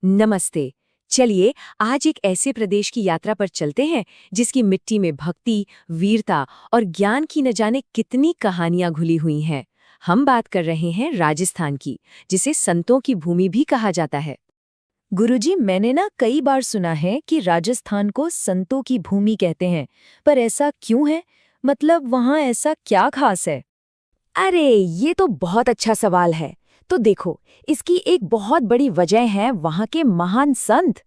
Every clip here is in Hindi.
नमस्ते। चलिए आज एक ऐसे प्रदेश की यात्रा पर चलते हैं जिसकी मिट्टी में भक्ति, वीरता और ज्ञान की न जाने कितनी कहानियां घुली हुई हैं। हम बात कर रहे हैं राजस्थान की, जिसे संतों की भूमि भी कहा जाता है। गुरुजी, मैंने ना कई बार सुना है कि राजस्थान को संतों की भूमि कहते हैं, पर ऐसा क्यों है? मतलब वहाँ ऐसा क्या खास है? अरे ये तो बहुत अच्छा सवाल है। तो देखो, इसकी एक बहुत बड़ी वजह है वहाँ के महान संत।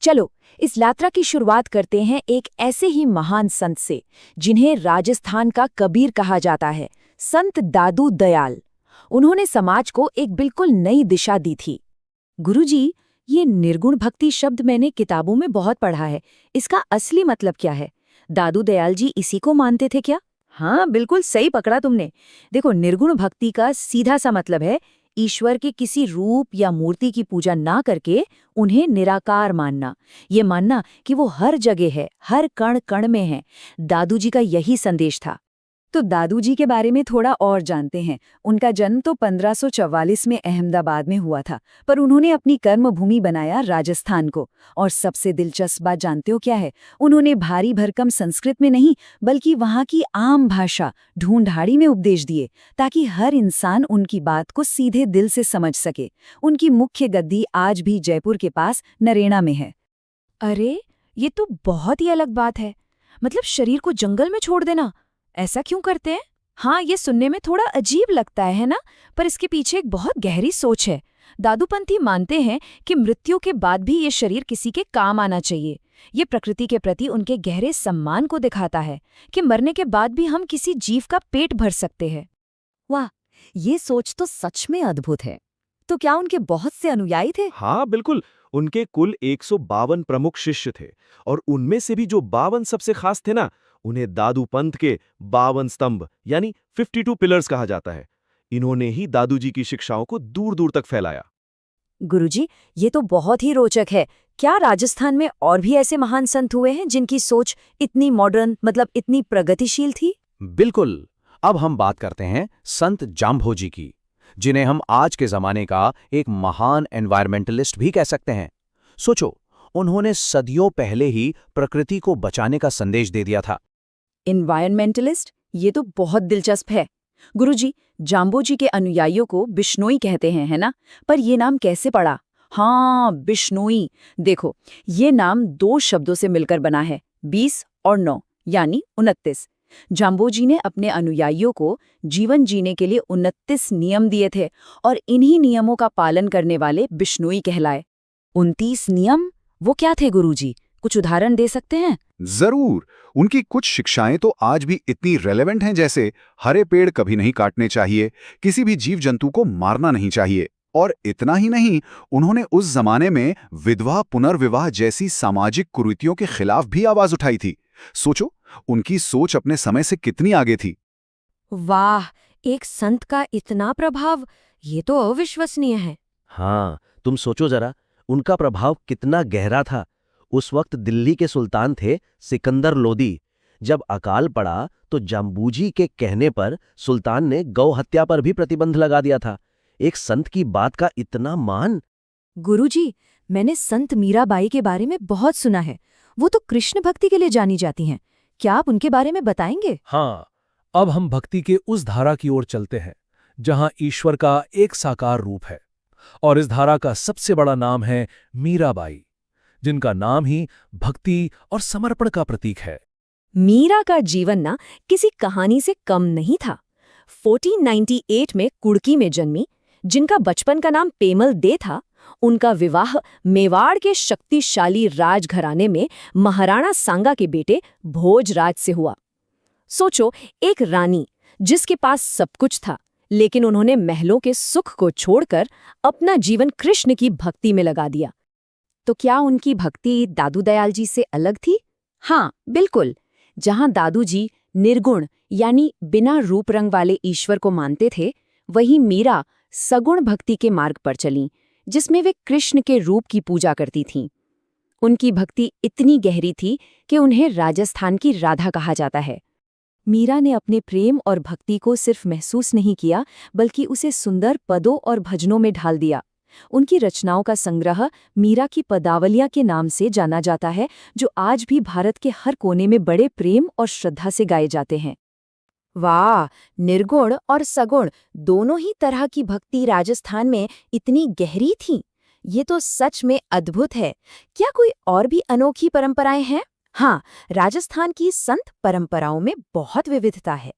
चलो इस यात्रा की शुरुआत करते हैं एक ऐसे ही महान संत से, जिन्हें राजस्थान का कबीर कहा जाता है, संत दादू दयाल। उन्होंने समाज को एक बिल्कुल नई दिशा दी थी। गुरुजी, ये निर्गुण भक्ति शब्द मैंने किताबों में बहुत पढ़ा है। इसका असली मतलब क्या है? दादू दयाल जी इसी को मानते थे क्या? हाँ, बिल्कुल सही पकड़ा तुमने। देखो, निर्गुण भक्ति का सीधा सा मतलब है ईश्वर के किसी रूप या मूर्ति की पूजा ना करके उन्हें निराकार मानना। ये मानना कि वो हर जगह है, हर कण कण में है। दादू जी का यही संदेश था। तो दादू जी के बारे में थोड़ा और जानते हैं। उनका जन्म तो 1544 में अहमदाबाद में हुआ था, पर उन्होंने अपनी कर्मभूमि बनाया राजस्थान को। और सबसे दिलचस्प बात जानते हो क्या है? उन्होंने भारी भरकम संस्कृत में नहीं, बल्कि वहाँ की आम भाषा ढूंढाड़ी में उपदेश दिए, ताकि हर इंसान उनकी बात को सीधे दिल से समझ सके। उनकी मुख्य गद्दी आज भी जयपुर के पास नरेना में है। अरे ये तो बहुत ही अलग बात है। मतलब शरीर को जंगल में छोड़ देना, ऐसा क्यों करते हैं? हाँ, ये सुनने में थोड़ा अजीब लगता है ना? पर इसके पीछे एक बहुत गहरी सोच है। दादूपंथी मानते हैं कि मृत्यु के बाद भी ये शरीर किसी के काम आना चाहिए। ये प्रकृति के प्रति उनके गहरे सम्मान को दिखाता है कि मरने के बाद भी हम किसी जीव का पेट भर सकते हैं। वाह, ये सोच तो सच में अद्भुत है। तो क्या उनके बहुत से अनुयायी थे? हाँ बिल्कुल। उनके कुल 152 प्रमुख शिष्य थे और उनमें से भी जो 52 सबसे खास थे ना, उन्हें दादू पंथ के 52 स्तंभ यानी 52 पिलर्स कहा जाता है। इन्होंने ही दादू जी की शिक्षाओं को दूर दूर तक फैलाया। गुरुजी, ये तो बहुत ही रोचक है। क्या राजस्थान में और भी ऐसे महान संत हुए हैं जिनकी सोच इतनी मॉडर्न, मतलब इतनी प्रगतिशील थी? बिल्कुल। अब हम बात करते हैं संत जाम्भोजी की, जिन्हें हम आज के जमाने का एक महान एनवायरमेंटलिस्ट भी कह सकते हैं। सोचो, उन्होंने सदियों पहले ही प्रकृति को बचाने का संदेश दे दिया था। एनवायरमेंटलिस्ट? ये तो बहुत दिलचस्प है। गुरुजी, जाम्बोजी के अनुयायियों को बिश्नोई कहते हैं, है ना? पर ये नाम कैसे पड़ा? हाँ, बिश्नोई। देखो, ये नाम दो शब्दों से मिलकर बना है, 20 और 9 यानी 29। जाम्बोजी ने अपने अनुयायियों को जीवन जीने के लिए 29 नियम दिए थे और इन्हीं नियमों का पालन करने वाले बिश्नोई कहलाए। 29 नियम? वो क्या थे गुरुजी? कुछ उदाहरण दे सकते हैं? जरूर। उनकी कुछ शिक्षाएं तो आज भी इतनी रेलेवेंट हैं, जैसे हरे पेड़ कभी नहीं काटने चाहिए, किसी भी जीव जंतु को मारना नहीं चाहिए। और इतना ही नहीं, उन्होंने उस जमाने में विधवा पुनर्विवाह जैसी सामाजिक कुरीतियों के खिलाफ भी आवाज उठाई थी। सोचो, उनकी सोच अपने समय से कितनी आगे थी। वाह, एक संत का इतना प्रभाव, ये तो अविश्वसनीय है। हाँ, तुम सोचो जरा, उनका प्रभाव कितना गहरा था। उस वक्त दिल्ली के सुल्तान थे सिकंदर लोदी। जब अकाल पड़ा तो जाम्बूजी के कहने पर सुल्तान ने गौ हत्या पर भी प्रतिबंध लगा दिया था। एक संत की बात का इतना मान। गुरुजी, मैंने संत मीराबाई के बारे में बहुत सुना है। वो तो कृष्ण भक्ति के लिए जानी जाती हैं। क्या आप उनके बारे में बताएंगे? हाँ, अब हम भक्ति के उस धारा की ओर चलते हैं जहां ईश्वर का एक साकार रूप है। और इस धारा का सबसे बड़ा नाम है मीराबाई, जिनका नाम ही भक्ति और समर्पण का प्रतीक है। मीरा का जीवन ना किसी कहानी से कम नहीं था। 1498 में कुड़की में जन्मी, जिनका बचपन का नाम पेमल दे था। उनका विवाह मेवाड़ के शक्तिशाली राजघराने में महाराणा सांगा के बेटे भोजराज से हुआ। सोचो, एक रानी जिसके पास सब कुछ था, लेकिन उन्होंने महलों के सुख को छोड़कर अपना जीवन कृष्ण की भक्ति में लगा दिया। तो क्या उनकी भक्ति दादू दयाल जी से अलग थी? हाँ, बिल्कुल। जहां दादू जी निर्गुण यानी बिना रूप रंग वाले ईश्वर को मानते थे, वहीं मीरा सगुण भक्ति के मार्ग पर चलीं, जिसमें वे कृष्ण के रूप की पूजा करती थीं। उनकी भक्ति इतनी गहरी थी कि उन्हें राजस्थान की राधा कहा जाता है। मीरा ने अपने प्रेम और भक्ति को सिर्फ महसूस नहीं किया, बल्कि उसे सुंदर पदों और भजनों में ढाल दिया। उनकी रचनाओं का संग्रह मीरा की पदावलियां के नाम से जाना जाता है, जो आज भी भारत के हर कोने में बड़े प्रेम और श्रद्धा से गाए जाते हैं। वाह, निर्गुण और सगुण दोनों ही तरह की भक्ति राजस्थान में इतनी गहरी थी। ये तो सच में अद्भुत है। क्या कोई और भी अनोखी परंपराएं हैं? हाँ, राजस्थान की संत परंपराओं में बहुत विविधता है।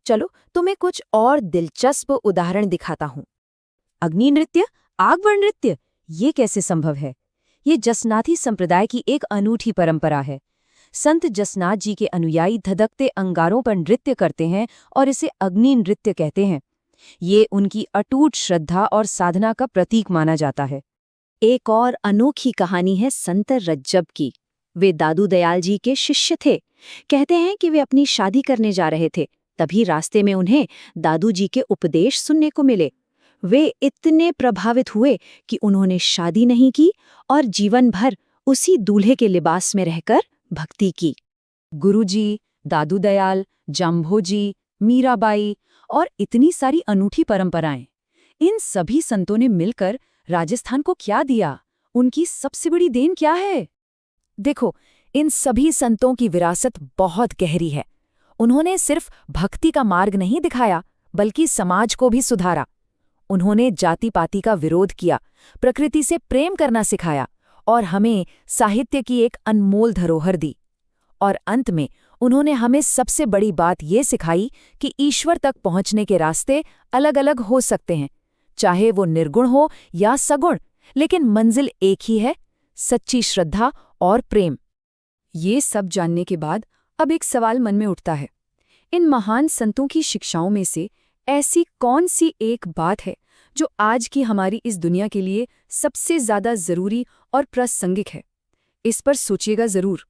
चलो तुम्हें कुछ और दिलचस्प उदाहरण दिखाता हूँ। अग्नि नृत्य, आगवर नृत्य, ये कैसे संभव है? ये जसनाथी संप्रदाय की एक अनूठी परंपरा है। संत जसनाथ जी के अनुयायी धधकते अंगारों पर नृत्य करते हैं और इसे अग्नि नृत्य कहते हैं। ये उनकी अटूट श्रद्धा और साधना का प्रतीक माना जाता है। एक और अनोखी कहानी है संत रज्जब की। वे दादू दयाल जी के शिष्य थे। कहते हैं कि वे अपनी शादी करने जा रहे थे, तभी रास्ते में उन्हें दादू जी के उपदेश सुनने को मिले। वे इतने प्रभावित हुए कि उन्होंने शादी नहीं की और जीवन भर उसी दूल्हे के लिबास में रहकर भक्ति की। गुरुजी, दादू दयाल, जाम्भोजी, मीराबाई और इतनी सारी अनूठी परंपराएं, इन सभी संतों ने मिलकर राजस्थान को क्या दिया? उनकी सबसे बड़ी देन क्या है? देखो, इन सभी संतों की विरासत बहुत गहरी है। उन्होंने सिर्फ भक्ति का मार्ग नहीं दिखाया, बल्कि समाज को भी सुधारा। उन्होंने जाति-पाति का विरोध किया, प्रकृति से प्रेम करना सिखाया और हमें साहित्य की एक अनमोल धरोहर दी। और अंत में उन्होंने हमें सबसे बड़ी बात ये सिखाई कि ईश्वर तक पहुंचने के रास्ते अलग-अलग हो सकते हैं, चाहे वो निर्गुण हो या सगुण, लेकिन मंजिल एक ही है, सच्ची श्रद्धा और प्रेम। ये सब जानने के बाद अब एक सवाल मन में उठता है। इन महान संतों की शिक्षाओं में से ऐसी कौन सी एक बात है जो आज की हमारी इस दुनिया के लिए सबसे ज्यादा जरूरी और प्रासंगिक है? इस पर सोचिएगा जरूर।